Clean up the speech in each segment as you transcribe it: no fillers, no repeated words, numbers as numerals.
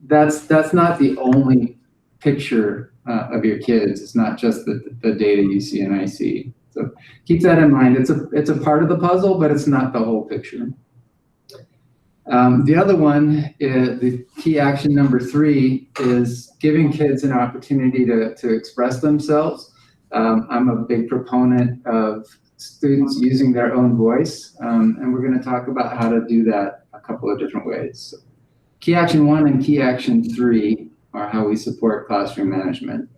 that's not the only picture of your kids. It's not just the data you see and I see. So keep that in mind. It's a part of the puzzle, but it's not the whole picture. The other one, the key action number 3, is giving kids an opportunity to express themselves. I'm a big proponent of students using their own voice, and we're going to talk about how to do that a couple of different ways. So, key action 1 and key action 3 are how we support classroom management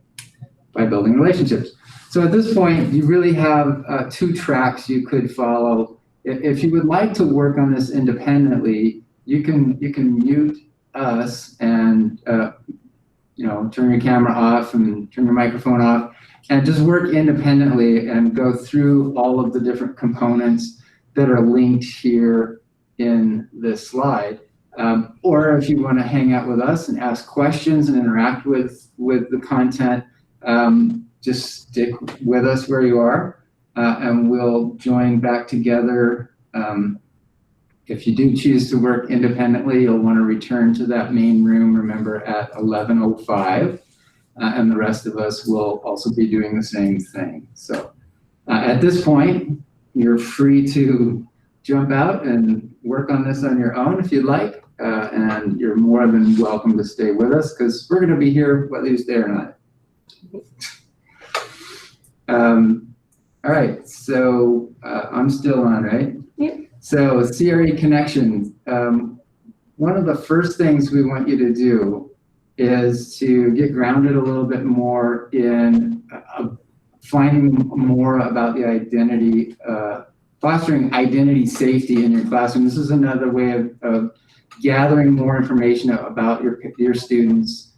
by building relationships. So at this point, you really have 2 tracks you could follow. If you would like to work on this independently, you can mute us and turn your camera off and turn your microphone off and just work independently and go through all of the different components that are linked here in this slide. Or if you want to hang out with us and ask questions and interact with the content, just stick with us where you are, and we'll join back together. If you do choose to work independently, you'll want to return to that main room, remember, at 11:05, and the rest of us will also be doing the same thing. So at this point, you're free to jump out and work on this on your own if you'd like, and you're more than welcome to stay with us because we're going to be here whether you stay or not. All right, so I'm still on, right? Yep. So CRE connections. One of the first things we want you to do is to get grounded a little bit more in finding more about the identity, fostering identity safety in your classroom. This is another way of gathering more information about your students.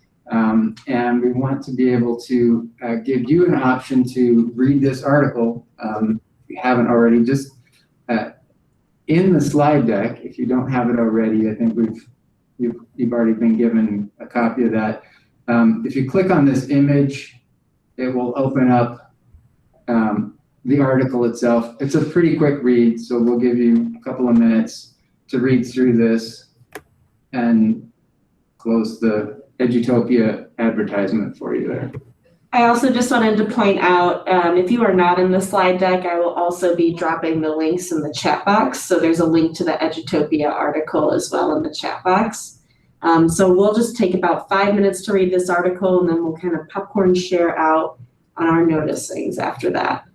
And we want to be able to give you an option to read this article. If you haven't already, just in the slide deck, if you don't have it already, I think you've already been given a copy of that. If you click on this image, it will open up the article itself. It's a pretty quick read, so we'll give you a couple of minutes to read through this and close the Edutopia advertisement for you there. I also just wanted to point out, if you are not in the slide deck, I will also be dropping the links in the chat box. So there's a link to the Edutopia article as well in the chat box. So we'll just take about 5 minutes to read this article, and then we'll kind of popcorn share out on our noticings after that.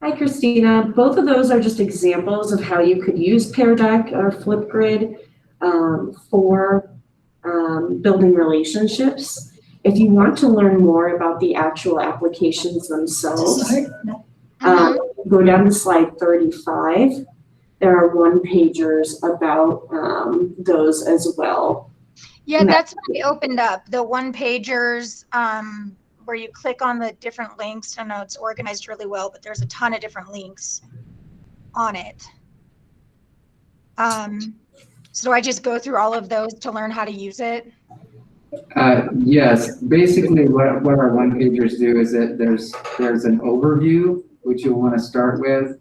Hi, Christina. Both of those are just examples of how you could use Pear Deck or Flipgrid for building relationships. If you want to learn more about the actual applications themselves, go down to slide 35. There are one-pagers about those as well. Yeah, that's what I opened up, the one-pagers where you click on the different links. I know it's organized really well, but there's a ton of different links on it. So do I just go through all of those to learn how to use it? Yes, basically what our one-pagers do is that there's an overview, which you'll want to start with,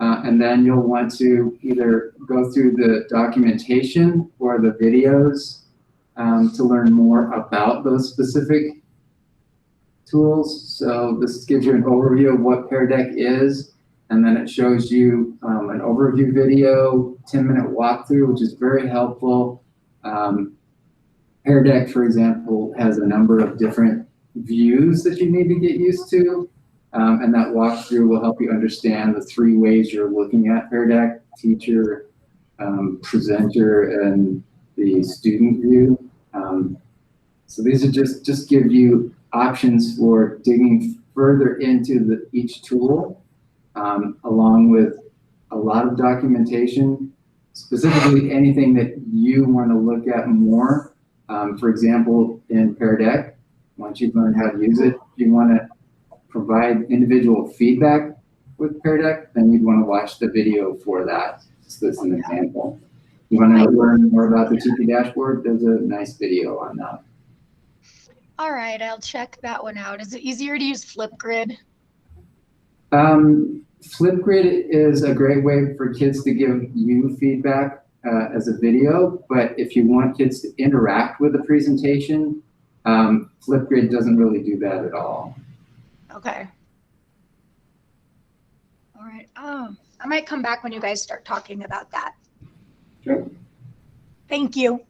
and then you'll want to either go through the documentation or the videos to learn more about those specific tools. So this gives you an overview of what Pear Deck is, and then it shows you an overview video, 10-minute walkthrough, which is very helpful. Pear Deck, for example, has a number of different views that you need to get used to, and that walkthrough will help you understand the 3 ways you're looking at Pear Deck: teacher, presenter, and the student view. So these are just give you options for digging further into each tool, along with a lot of documentation, specifically anything that you want to look at more. For example, in Pear Deck, once you've learned how to use it, if you want to provide individual feedback with Pear Deck, then you'd want to watch the video for that. Just as an example. You want to learn more about the TP dashboard? There's a nice video on that. All right, I'll check that one out. Is it easier to use Flipgrid? Flipgrid is a great way for kids to give you feedback as a video, but if you want kids to interact with the presentation, Flipgrid doesn't really do that at all. Okay. All right. I might come back when you guys start talking about that. Sure. Thank you.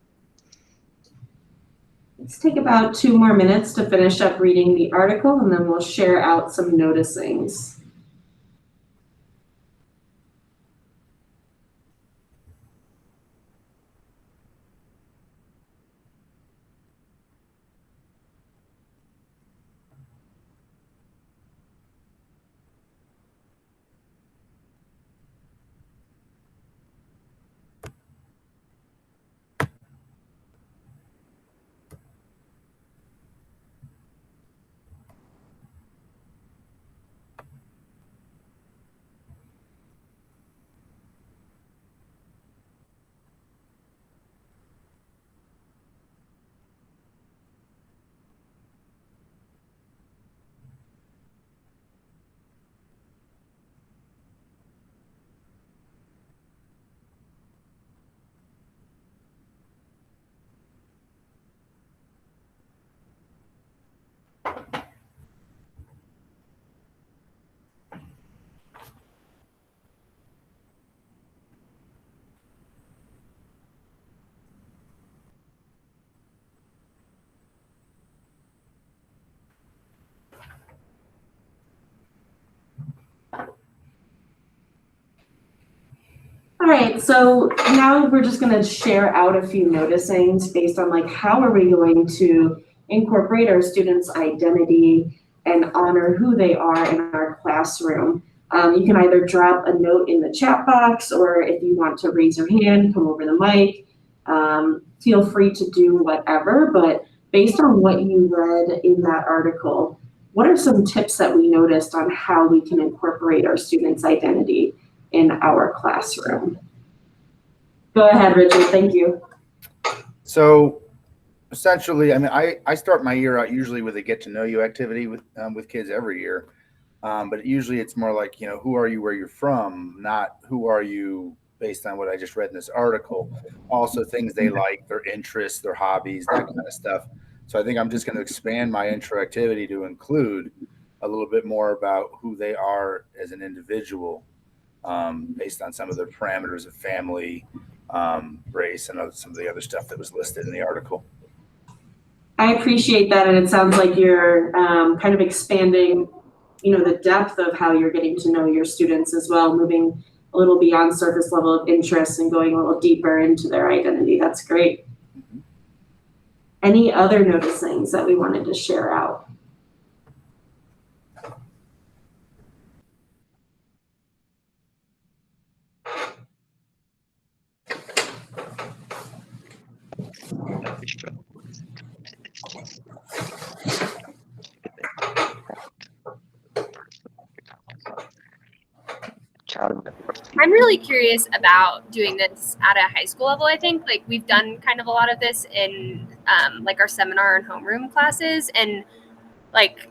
Let's take about 2 more minutes to finish up reading the article, and then we'll share out some noticings. All right, so now we're just going to share out a few noticings based on like how are we going to incorporate our students' identity and honor who they are in our classroom. You can either drop a note in the chat box, or if you want to raise your hand, come over the mic, feel free to do whatever, but based on what you read in that article, what are some tips that we noticed on how we can incorporate our students' identity in our classroom? Go ahead, Richard, thank you. So essentially, I mean, I start my year out usually with a get to know you activity with kids every year. But usually it's more like, you know, who are you where you're from, not who are you based on what I just read in this article. Also things they like, their interests, their hobbies, that kind of stuff. So I think I'm just going to expand my intro activity to include a little bit more about who they are as an individual, based on some of their parameters of family, race, and some of the other stuff that was listed in the article. I appreciate that, and it sounds like you're kind of expanding, you know, the depth of how you're getting to know your students as well, moving a little beyond surface level of interest and going a little deeper into their identity. That's great. Any other noticings that we wanted to share out? I'm really curious about doing this at a high school level. I think like we've done kind of a lot of this in like our seminar and homeroom classes, and like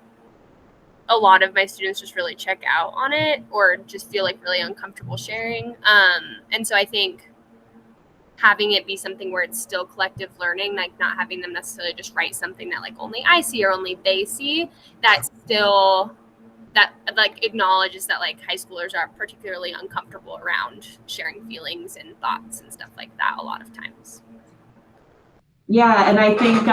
a lot of my students just really check out on it or just feel like really uncomfortable sharing. And so I think having it be something where it's still collective learning, like not having them necessarily just write something that like only I see or only they see, that's still that like acknowledges that like high schoolers are particularly uncomfortable around sharing feelings and thoughts and stuff like that a lot of times. Yeah, and I think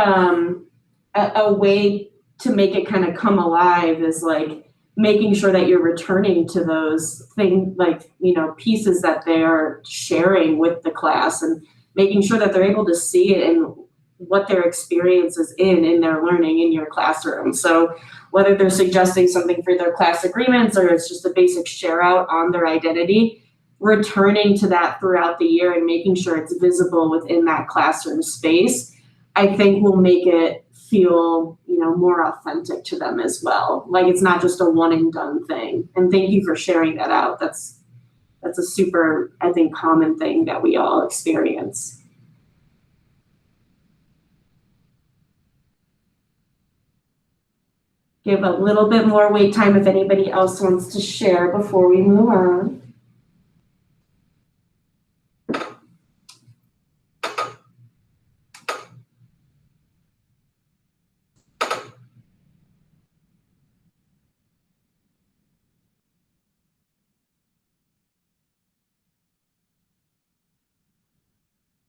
a way to make it kind of come alive is like making sure that you're returning to those things, like, you know, pieces that they're sharing with the class, and making sure that they're able to see it and what their experience is in their learning in your classroom. So whether they're suggesting something for their class agreements or it's just a basic share out on their identity, returning to that throughout the year and making sure it's visible within that classroom space, I think will make it feel, you know, more authentic to them as well. Like it's not just a one and done thing. And thank you for sharing that out. That's a super, I think, common thing that we all experience. Give a little bit more wait time if anybody else wants to share before we move on.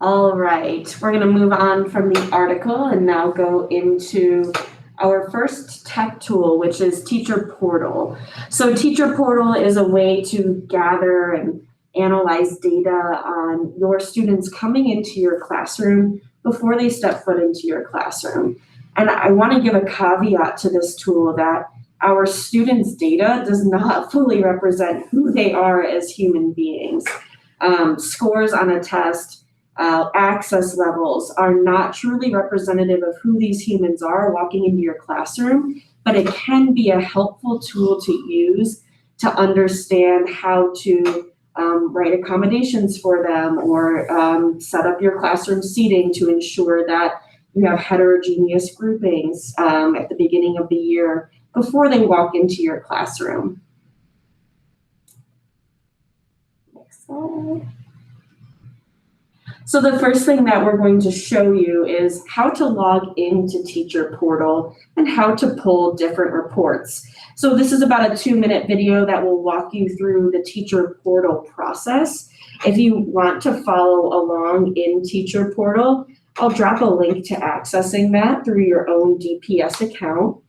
All right, we're gonna move on from the article and now go into our first tech tool, which is Teacher Portal. So Teacher Portal is a way to gather and analyze data on your students coming into your classroom before they step foot into your classroom. And I want to give a caveat to this tool that our students' data does not fully represent who they are as human beings. Scores on a test, access levels are not truly representative of who these humans are walking into your classroom, but it can be a helpful tool to use to understand how to write accommodations for them or set up your classroom seating to ensure that you have heterogeneous groupings at the beginning of the year before they walk into your classroom. Next slide. So the first thing that we're going to show you is how to log into Teacher Portal and how to pull different reports. So this is about a 2-minute video that will walk you through the Teacher Portal process. If you want to follow along in Teacher Portal, I'll drop a link to accessing that through your own DPS account.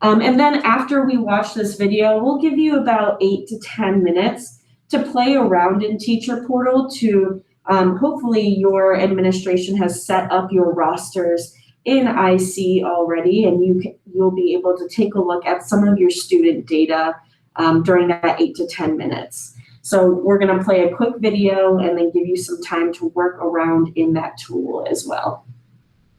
And then after we watch this video, we'll give you about 8 to 10 minutes to play around in Teacher Portal to hopefully your administration has set up your rosters in IC already, and you'll be able to take a look at some of your student data during that 8 to 10 minutes. So we're going to play a quick video and then give you some time to work around in that tool as well.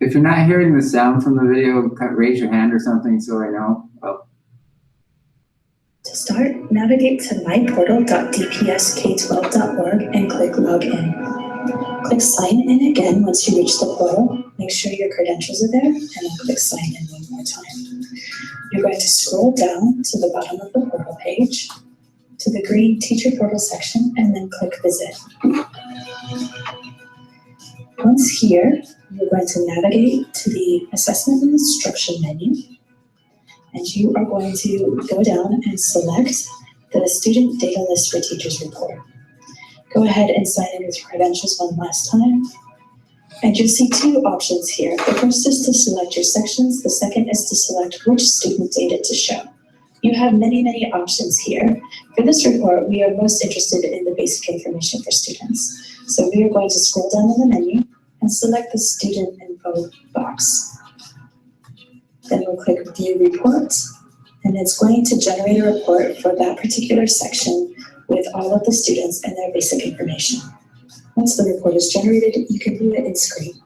If you're not hearing the sound from the video, raise your hand or something so I know. Oh. To start, navigate to myportal.dpsk12.org and click Login. Click Sign In again once you reach the portal. Make sure your credentials are there, and then click Sign In one more time. You're going to scroll down to the bottom of the portal page, to the green Teacher Portal section, and then click Visit. Once here, you're going to navigate to the Assessment and Instruction menu, and you are going to go down and select the Student Data List for Teachers report. Go ahead and sign in with your credentials one last time. And you'll see 2 options here. The first is to select your sections. The second is to select which student data to show. You have many, many options here. For this report, we are most interested in the basic information for students. So we are going to scroll down in the menu and select the student info box. Then we'll click View Report, and it's going to generate a report for that particular section with all of the students and their basic information. Once the report is generated, you can view it in screen.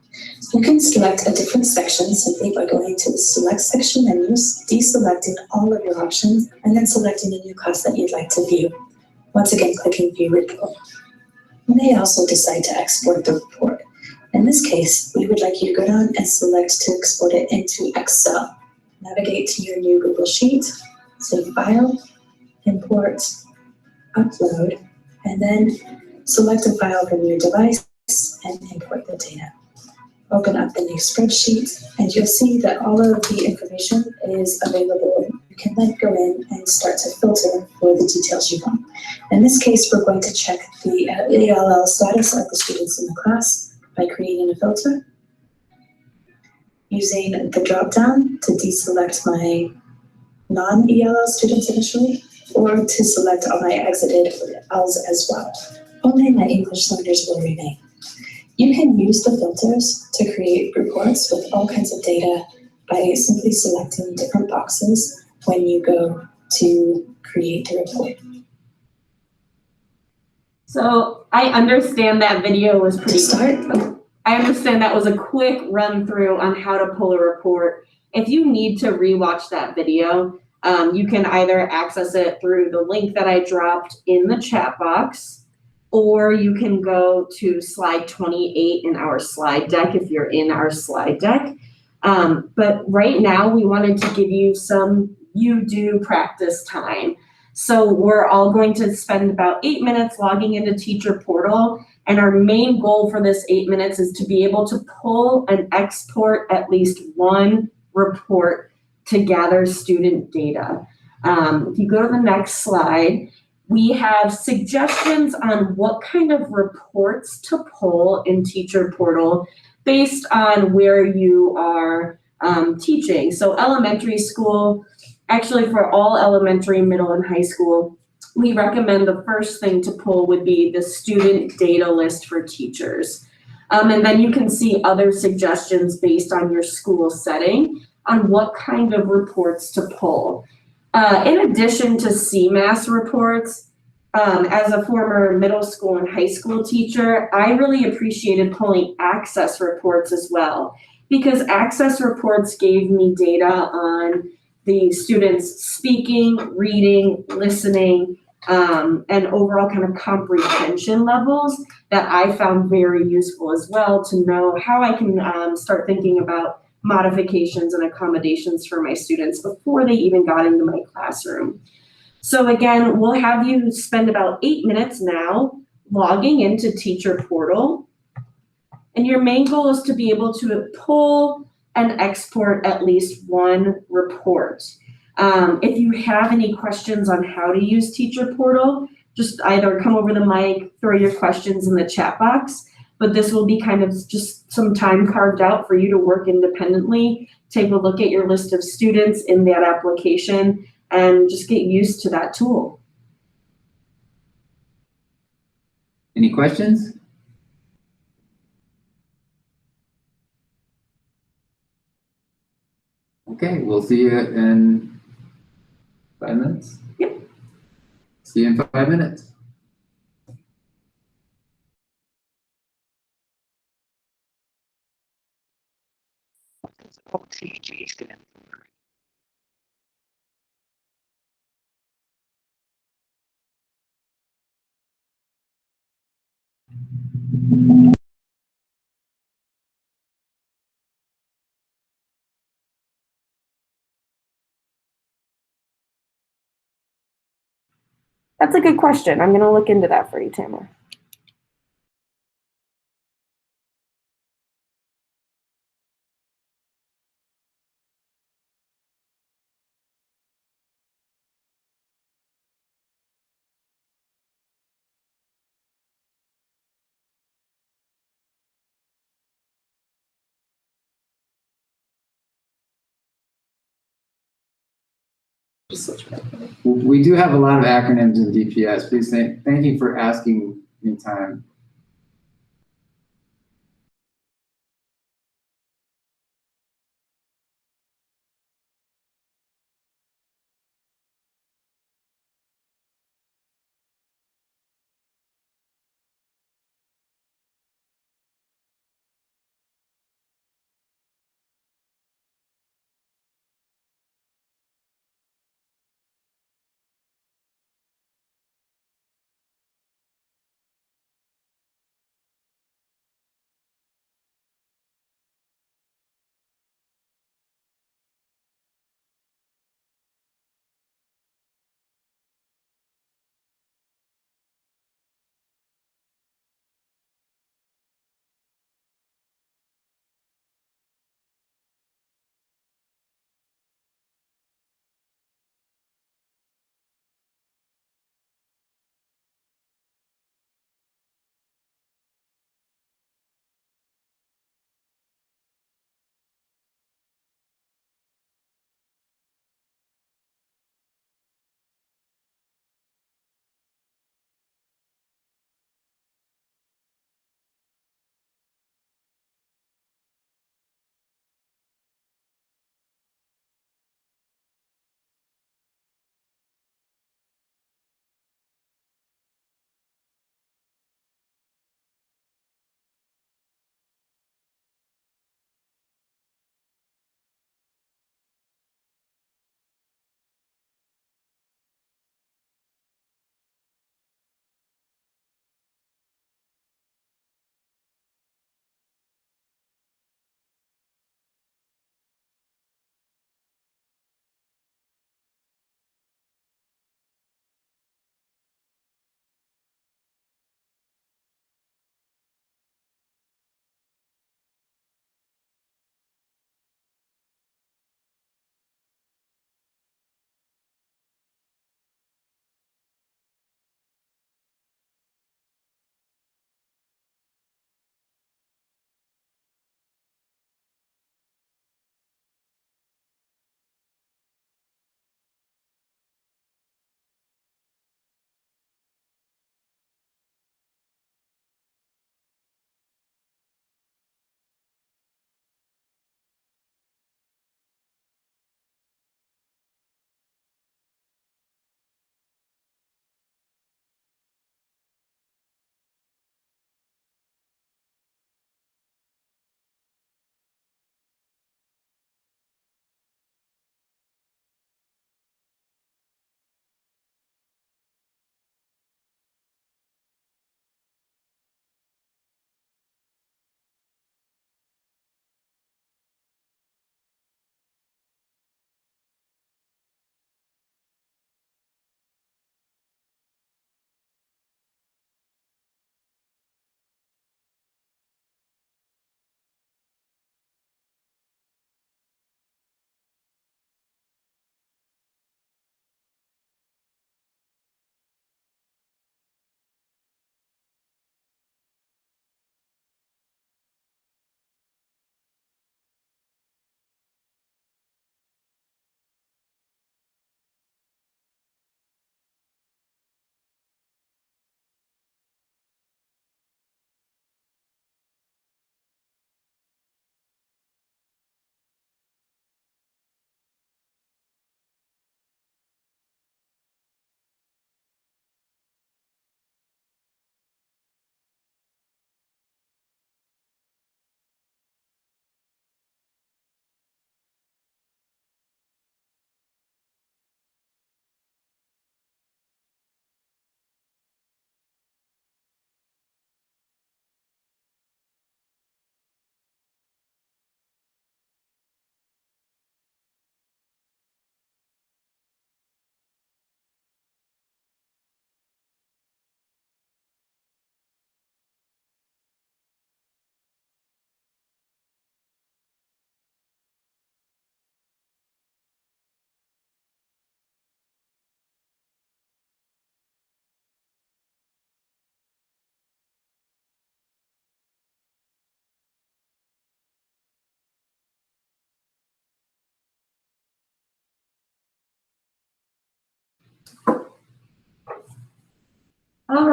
You can select a different section simply by going to the Select Section menus, deselecting all of your options, and then selecting a new class that you'd like to view. Once again, clicking View Report. You may also decide to export the report. In this case, we would like you to go down and select to export it into Excel. Navigate to your new Google Sheet, say File, Import, Upload, and then select a file from your device and import the data. Open up the new spreadsheet, and you'll see that all of the information is available. You can then go in and start to filter for the details you want. In this case, we're going to check the ELL status of the students in the class by creating a filter, using the drop-down to deselect my non-ELL students initially, or to select all my exited Ls as well. Only my English learners will remain. You can use the filters to create reports with all kinds of data by simply selecting different boxes when you go to create the report. So I understand that video was pretty. Start. I understand that was a quick run through on how to pull a report. If you need to rewatch that video, you can either access it through the link that I dropped in the chat box, or you can go to slide 28 in our slide deck if you're in our slide deck. But right now we wanted to give you some you-do practice time. So we're all going to spend about 8 minutes logging into Teacher Portal. And our main goal for this 8 minutes is to be able to pull and export at least one report to gather student data. If you go to the next slide, we have suggestions on what kind of reports to pull in Teacher Portal based on where you are teaching. So elementary school, actually for all elementary, middle, and high school, we recommend the first thing to pull would be the student data list for teachers. And then you can see other suggestions based on your school setting on what kind of reports to pull. In addition to CMAS reports, as a former middle school and high school teacher, I really appreciated pulling access reports as well, because access reports gave me data on the students speaking, reading, listening, and overall kind of comprehension levels that I found very useful as well to know how I can start thinking about modifications and accommodations for my students before they even got into my classroom. So again, we'll have you spend about 8 minutes now logging into Teacher Portal. And your main goal is to be able to pull and export at least one report. If you have any questions on how to use Teacher Portal, just either come over the mic, throw your questions in the chat box, but this will be kind of just some time carved out for you to work independently, take a look at your list of students in that application, and just get used to that tool. Any questions? Okay, we'll see you in 5 minutes. Yep. See you in 5 minutes. That's a good question. I'm going to look into that for you, Tamara. We do have a lot of acronyms in DPS. Please thank you for asking me time.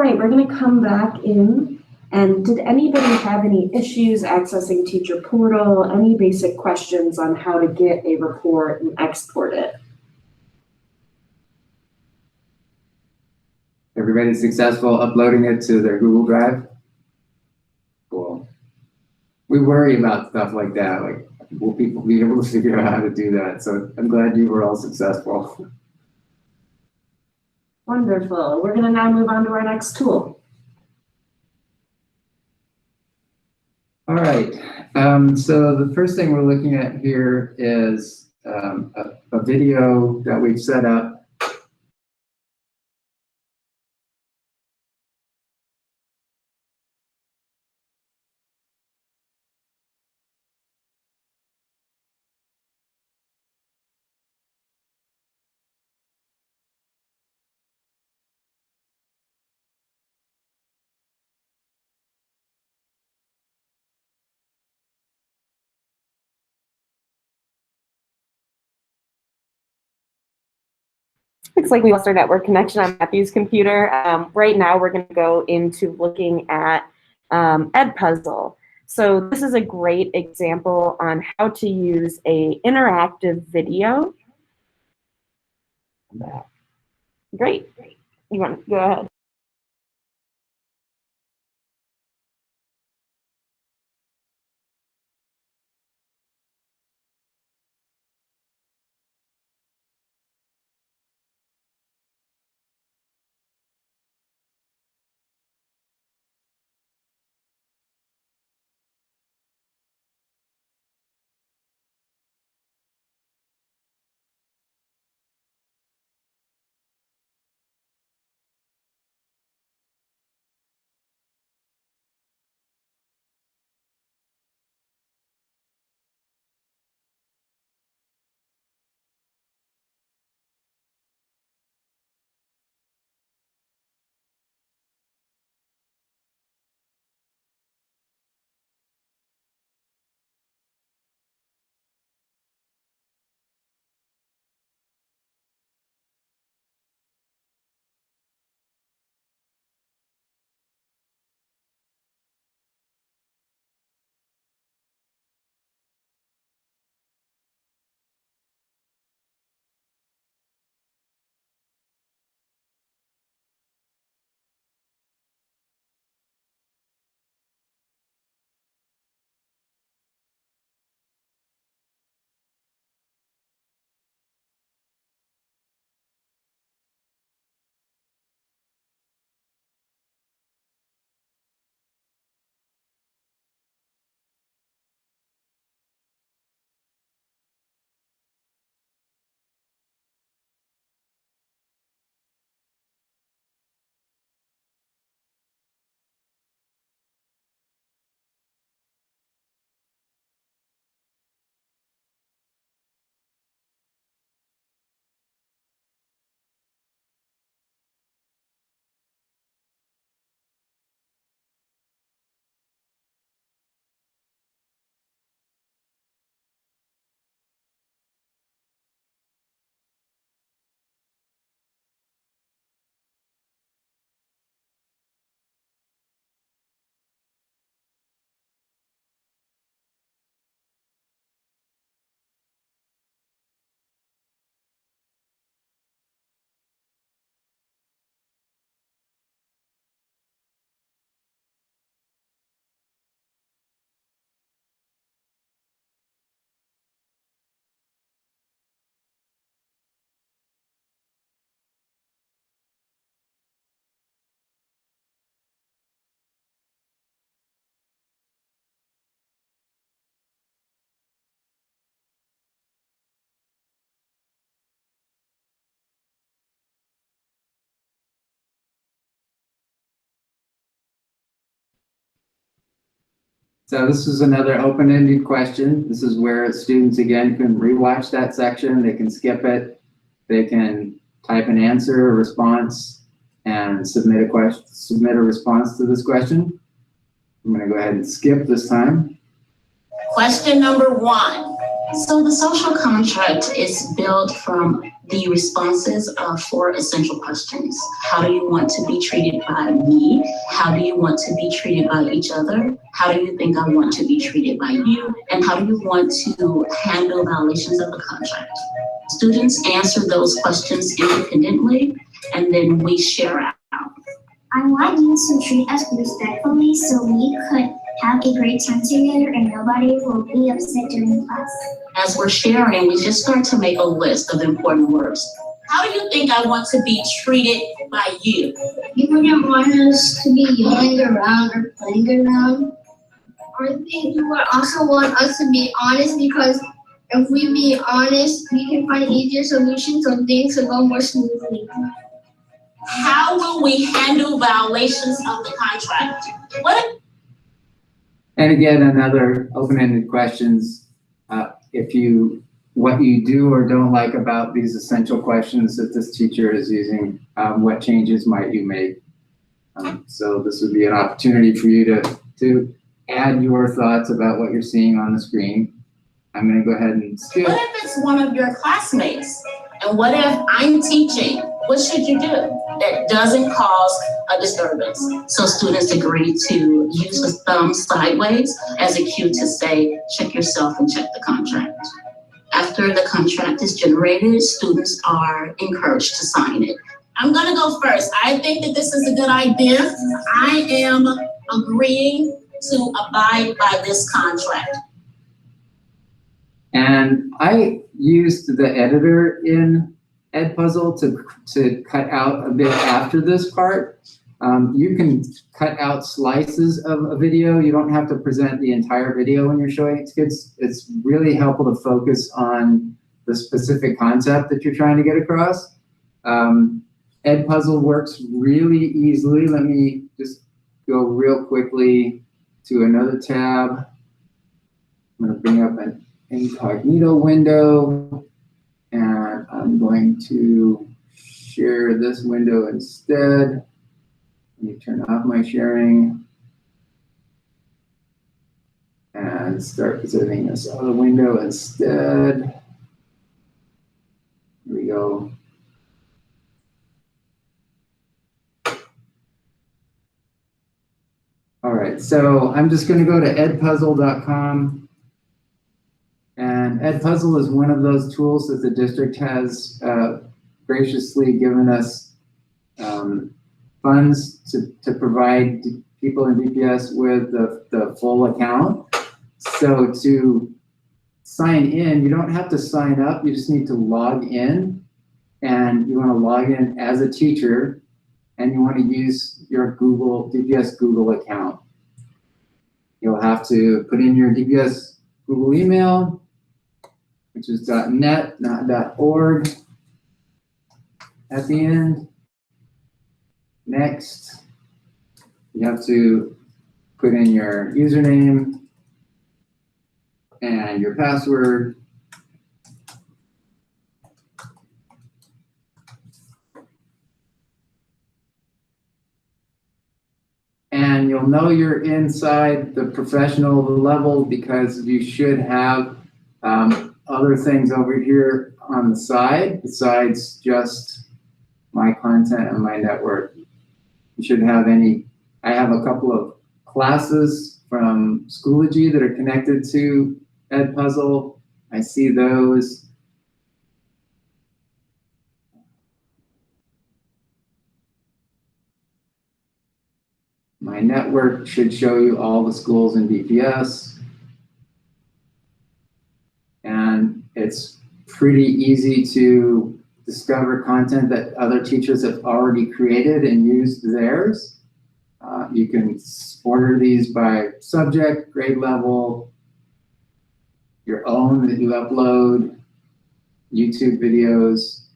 right, we're gonna come back in. And did anybody have any issues accessing Teacher Portal? Any basic questions on how to get a report and export it? Everybody successful uploading it to their Google Drive? Cool. We worry about stuff like that, like will people be able to figure out how to do that? So I'm glad you were all successful. Wonderful. We're gonna now move on to our next tool. All right, so the first thing we're looking at here is a video that we've set up. Looks like we lost our network connection on Matthew's computer. Right now, we're going to go into looking at EdPuzzle. So this is a great example on how to use a interactive video. Great. You want to go ahead? So this is another open-ended question. This is where students, again, can rewatch that section. They can skip it. They can type an answer, a response, and submit a response to this question. I'm going to go ahead and skip this time. Question number 1. So the social contract is built from the responses of 4 essential questions. How do you want to be treated by me? How do you want to be treated by each other? How do you think I want to be treated by you? And how do you want to handle violations of the contract? Students answer those questions independently, and then we share out. I want you to treat us respectfully so we could have a great time together and nobody will be upset during class. As we're sharing, we just start to make a list of important words. How do you think I want to be treated by you? You wouldn't want us to be yelling around or playing around. I think you would also want us to be honest, because if we be honest, we can find easier solutions so things will go more smoothly. How will we handle violations of the contract? And again, another open-ended questions. What you do or don't like about these essential questions that this teacher is using, what changes might you make? So this would be an opportunity for you to add your thoughts about what you're seeing on the screen. I'm going to go ahead and skip. What if it's one of your classmates? And what if I'm teaching? What should you do that doesn't cause a disturbance? So students agree to use the thumb sideways as a cue to say, check yourself and check the contract. After the contract is generated, students are encouraged to sign it. I'm gonna go first. I think that this is a good idea. I am agreeing to abide by this contract. And I used the editor in EdPuzzle to cut out a bit after this part. You can cut out slices of a video. You don't have to present the entire video when you're showing it to kids. It's really helpful to focus on the specific concept that you're trying to get across. EdPuzzle works really easily. Let me just go real quickly to another tab. I'm going to bring up an incognito window, and I'm going to share this window instead. Let me turn off my sharing and start visiting this other window instead. Here we go. All right, so I'm just going to go to edpuzzle.com. And EdPuzzle is one of those tools that the district has graciously given us funds to provide people in DPS with the full account. So to sign in, you don't have to sign up, you just need to log in. And you want to log in as a teacher, and you want to use your DPS Google account. You'll have to put in your DPS Google email, which is .net, not .org. At the end, next, you have to put in your username and your password. And you'll know you're inside the professional level because you should have other things over here on the side besides just my content and my network. You should have I have a couple of classes from Schoology that are connected to EdPuzzle. I see those. My network should show you all the schools in DPS. And it's pretty easy to discover content that other teachers have already created and used theirs. You can order these by subject, grade level, your own that you upload, YouTube videos.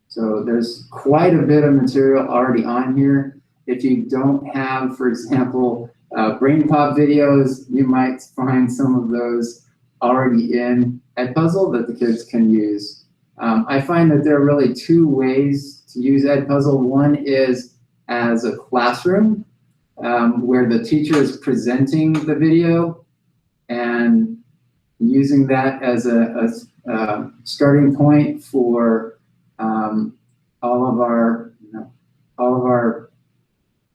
So there's quite a bit of material already on here. If you don't have, for example, brain pop videos, you might find some of those already in EdPuzzle that the kids can use. I find that there are really two ways to use EdPuzzle. One is as a classroom, where the teacher is presenting the video, and using that as a starting point for all of our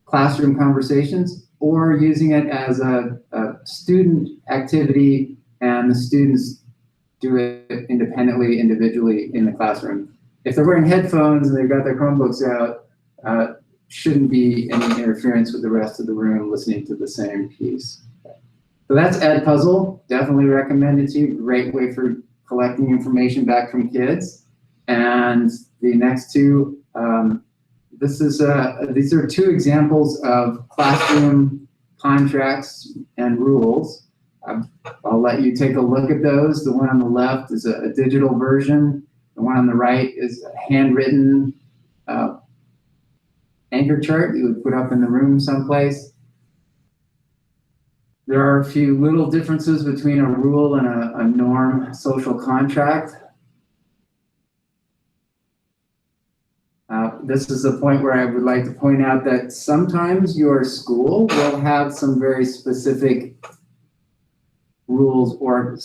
classroom conversations, or using it as a student activity and the students do it independently, individually in the classroom. If they're wearing headphones and they've got their Chromebooks out, shouldn't be any interference with the rest of the room listening to the same piece. So that's EdPuzzle, definitely recommended to you. Great way for collecting information back from kids. And the next two, these are two examples of classroom contracts and rules. I'll let you take a look at those. The one on the left is a digital version. The one on the right is a handwritten anchor chart you would put up in the room someplace. There are a few little differences between a rule and a norm social contract. This is the point where I would like to point out that sometimes your school will have some very specific rules or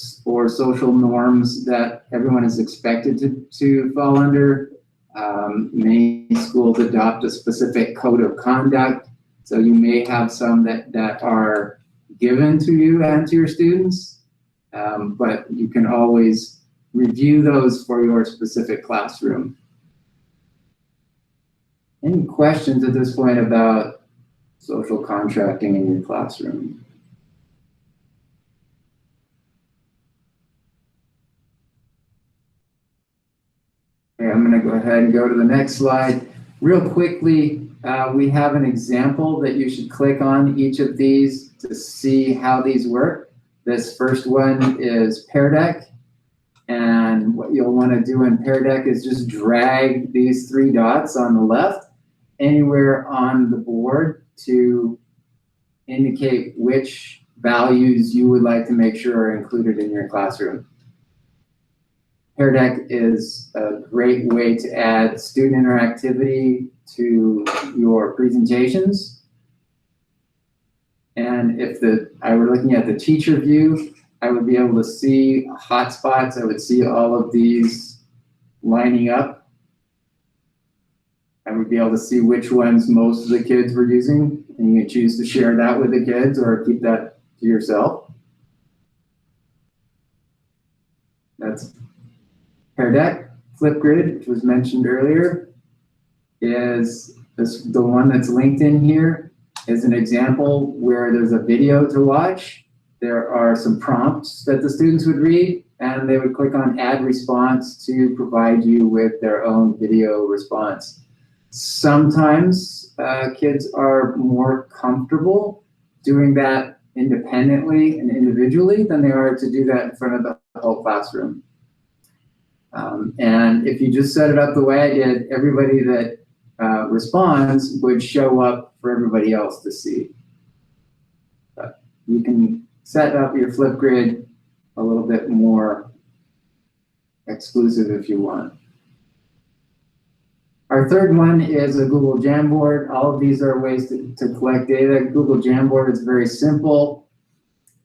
social norms that everyone is expected to fall under. Many schools adopt a specific code of conduct, so you may have some that are given to you and to your students, but you can always review those for your specific classroom. Any questions at this point about social contracting in your classroom? Okay, I'm going to go ahead and go to the next slide. Real quickly, we have an example that you should click on each of these to see how these work. This first one is Pear Deck. And what you'll want to do in Pear Deck is just drag these three dots on the left anywhere on the board to indicate which values you would like to make sure are included in your classroom. Pear Deck is a great way to add student interactivity to your presentations. And if I were looking at the teacher view, I would be able to see hotspots. I would see all of these lining up. I would be able to see which ones most of the kids were using, and you can choose to share that with the kids or keep that to yourself. That's Pear Deck. Flipgrid, which was mentioned earlier, is the one that's linked in here, is an example where there's a video to watch. There are some prompts that the students would read, and they would click on Add Response to provide you with their own video response. Sometimes kids are more comfortable doing that independently and individually than they are to do that in front of the whole classroom. And if you just set it up the way I did, everybody that responds would show up for everybody else to see. But you can set up your Flipgrid a little bit more exclusive if you want. Our third one is a Google Jamboard. All of these are ways to collect data. Google Jamboard is very simple.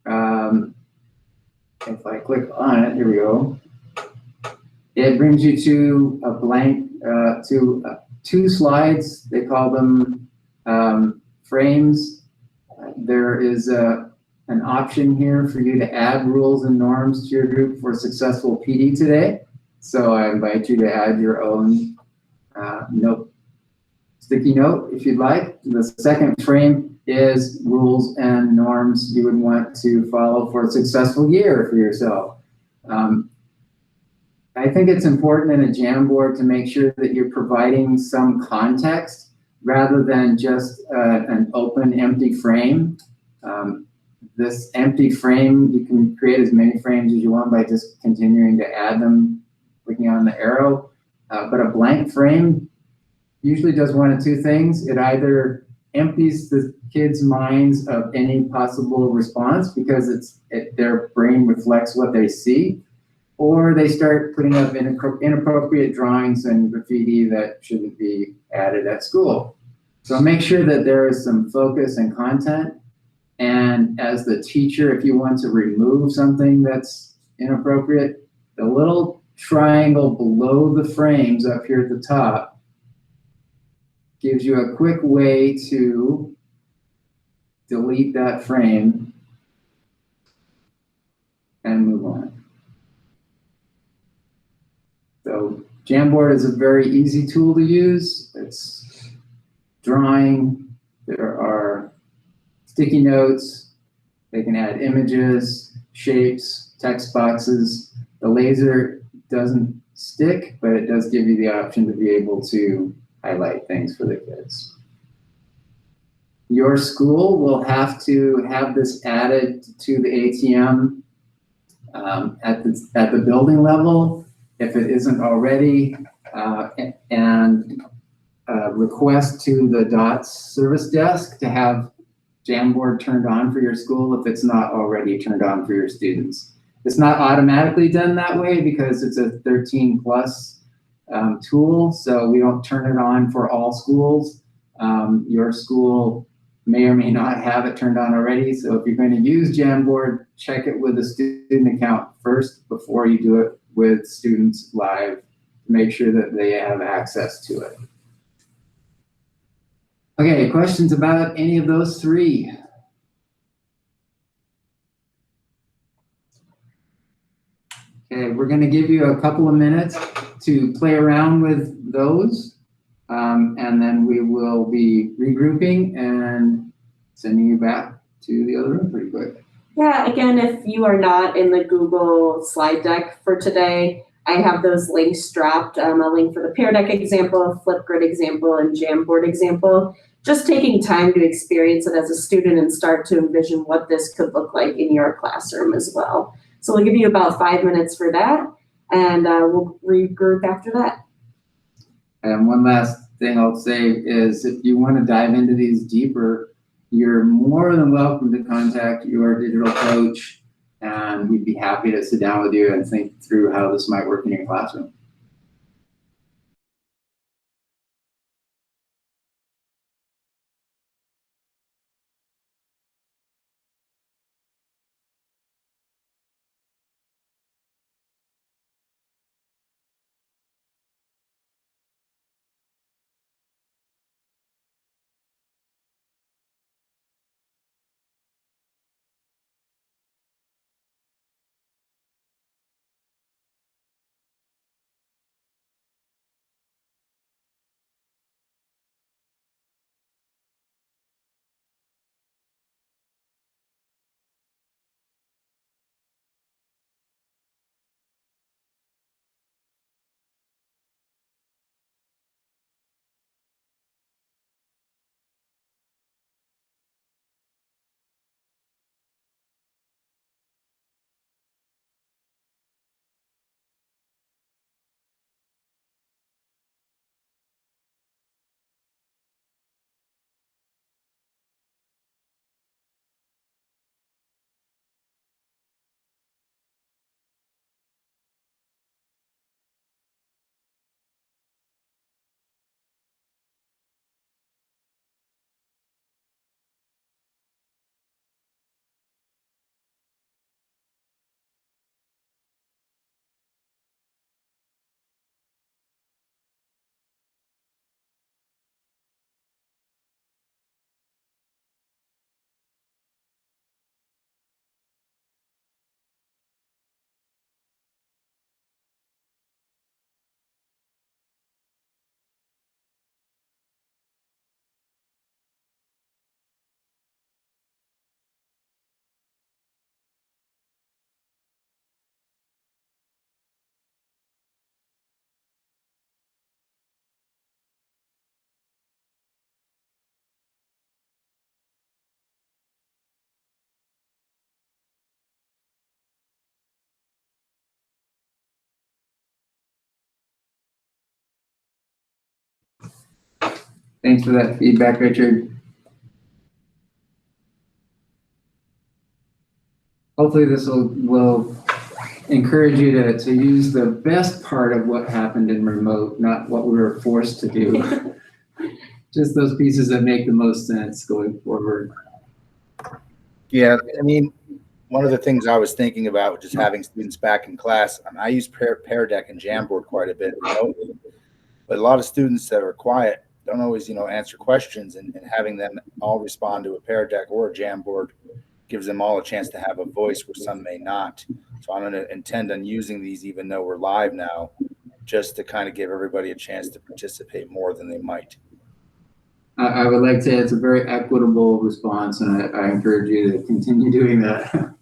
If I click on it, here we go. It brings you to a blank, two slides. They call them frames. There is an option here for you to add rules and norms to your group for successful PD today. So I invite you to add your own sticky note if you'd like. The second frame is rules and norms you would want to follow for a successful year for yourself. I think it's important in a Jamboard to make sure that you're providing some context rather than just an open empty frame. This empty frame, you can create as many frames as you want by just continuing to add them, clicking on the arrow. But a blank frame usually does one of two things. It either empties the kids' minds of any possible response because their brain reflects what they see, or they start putting up inappropriate drawings and graffiti that shouldn't be added at school. So make sure that there is some focus and content. And as the teacher, if you want to remove something that's inappropriate, the little triangle below the frames up here at the top gives you a quick way to delete that frame and move on. So Jamboard is a very easy tool to use. It's drawing. There are sticky notes. They can add images, shapes, text boxes. The laser doesn't stick, but it does give you the option to be able to highlight things for the kids. Your school will have to have this added to the ATM at the building level if it isn't already, and request to the DOTS service desk to have Jamboard turned on for your school if it's not already turned on for your students. It's not automatically done that way because it's a 13 plus tool, so we don't turn it on for all schools. Your school may or may not have it turned on already, so if you're going to use Jamboard, check it with a student account first before you do it with students live to make sure that they have access to it. Okay, questions about any of those three? Okay, we're going to give you a couple of minutes to play around with those, and then we will be regrouping and sending you back to the other room pretty quick. Yeah, again, if you are not in the Google slide deck for today, I have those links dropped, a link for the Pear Deck example, Flipgrid example, and Jamboard example. Just taking time to experience it as a student and start to envision what this could look like in your classroom as well. So we'll give you about 5 minutes for that, and we'll regroup after that. And one last thing I'll say is if you want to dive into these deeper, you're more than welcome to contact your digital coach, and we'd be happy to sit down with you and think through how this might work in your classroom. Thanks for that feedback, Richard. Hopefully this will encourage you to use the best part of what happened in remote, not what we were forced to do. Just those pieces that make the most sense going forward. Yeah, I mean, one of the things I was thinking about just having students back in class, I use Pear Deck and Jamboard quite a bit remotely, but a lot of students that are quiet don't always, answer questions, and having them all respond to a Pear Deck or a Jamboard gives them all a chance to have a voice where some may not. So I'm going to intend on using these, even though we're live now, just to kind of give everybody a chance to participate more than they might. I would like to say it's a very equitable response, and I encourage you to continue doing that.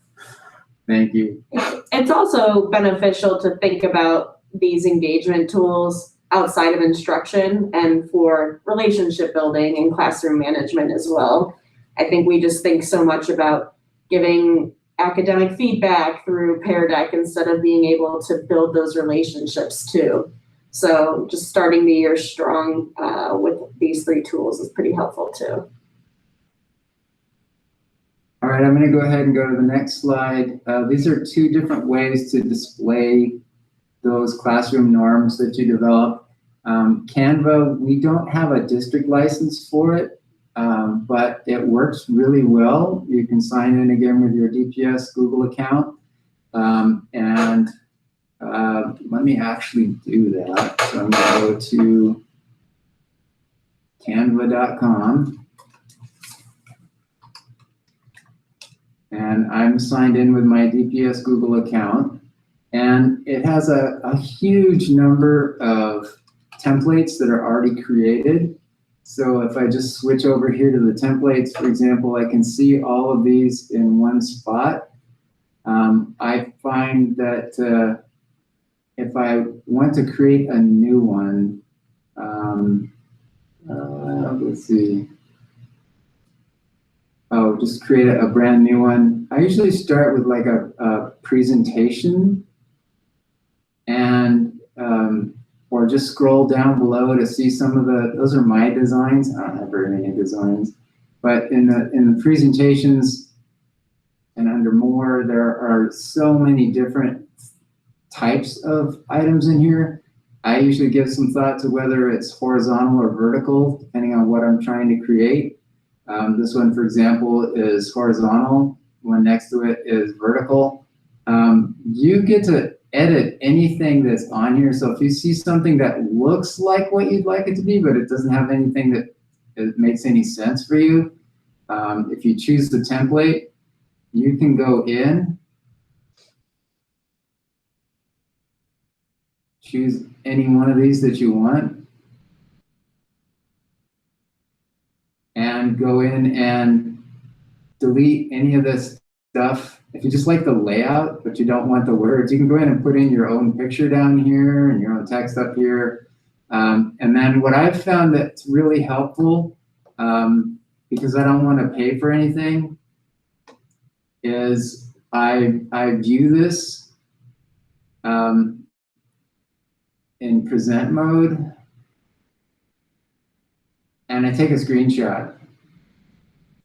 Thank you. It's also beneficial to think about these engagement tools outside of instruction and for relationship building and classroom management as well. I think we just think so much about giving academic feedback through Pear Deck instead of being able to build those relationships too. So just starting the year strong with these 3 tools is pretty helpful too. All right, I'm going to go ahead and go to the next slide. These are 2 different ways to display those classroom norms that you develop. Canva, we don't have a district license for it, but it works really well. You can sign in again with your DPS Google account. Let me actually do that. So I'm going to go to canva.com. And I'm signed in with my DPS Google account. And it has a huge number of templates that are already created. So if I just switch over here to the templates, for example, I can see all of these in one spot. I find that if I want to create a new one, let's see. Oh, just create a brand new one. I usually start with like a presentation and or just scroll down below to see some of those are my designs. I don't have very many designs, but in the presentations and under more, there are so many different types of items in here. I usually give some thought to whether it's horizontal or vertical, depending on what I'm trying to create. This one, for example, is horizontal. One next to it is vertical. You get to edit anything that's on here. So if you see something that looks like what you'd like it to be, but it doesn't have anything that makes any sense for you, if you choose the template, you can go in, choose any one of these that you want, and go in and delete any of this stuff. If you just like the layout, but you don't want the words, you can go in and put in your own picture down here and your own text up here. And then what I've found that's really helpful, because I don't want to pay for anything, is I view this in present mode, and I take a screenshot.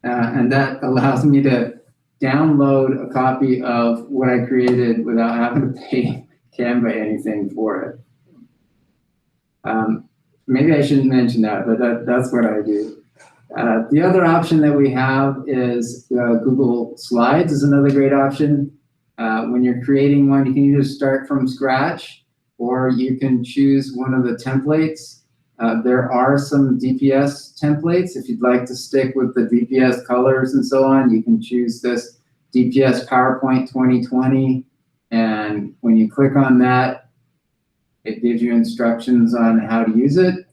And that allows me to download a copy of what I created without having to pay Canva anything for it. Maybe I shouldn't mention that, but that's what I do. The other option that we have is Google Slides is another great option. When you're creating one, you can either start from scratch or you can choose one of the templates. There are some DPS templates. If you'd like to stick with the DPS colors and so on, you can choose this DPS PowerPoint 2020. And when you click on that, it gives you instructions on how to use it.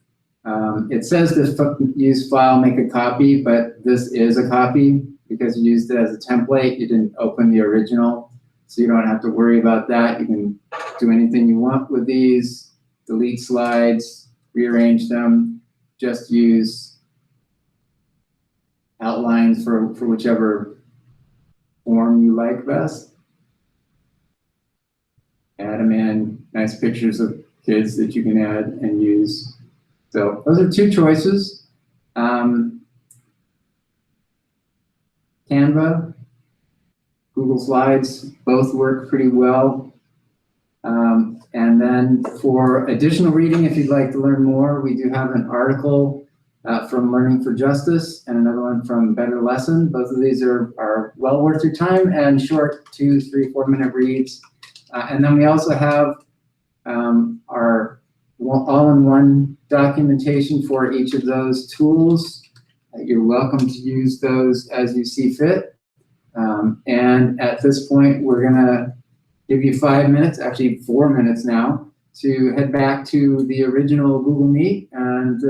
It says to use file, make a copy, but this is a copy because you used it as a template. You didn't open the original, so you don't have to worry about that. You can do anything you want with these, delete slides, rearrange them, just use outlines for whichever form you like best. Add them in, nice pictures of kids that you can add and use. So those are 2 choices. Canva, Google Slides, both work pretty well. And then for additional reading, if you'd like to learn more, we do have an article from Learning for Justice and another one from Better Lesson. Both of these are well worth your time and short 2, 3, 4 minute reads. And then we also have our all-in-one documentation for each of those tools. You're welcome to use those as you see fit. And at this point, we're gonna give you 5 minutes, actually 4 minutes now, to head back to the original Google Meet. And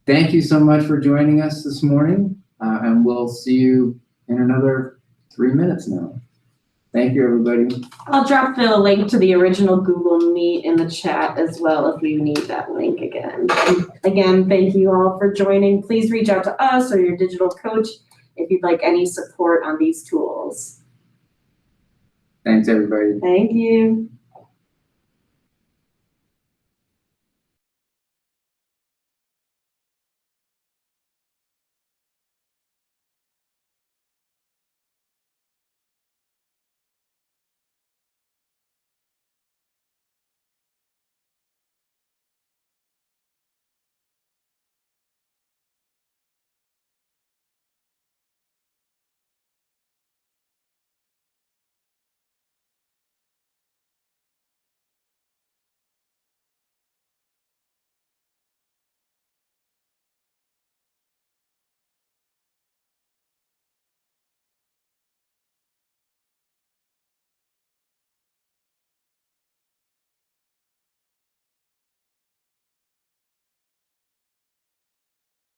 thank you so much for joining us this morning. And we'll see you in another 3 minutes now. Thank you, everybody. I'll drop the link to the original Google Meet in the chat as well if you need that link again. Again, thank you all for joining. Please reach out to us or your digital coach if you'd like any support on these tools. Thanks, everybody. Thank you.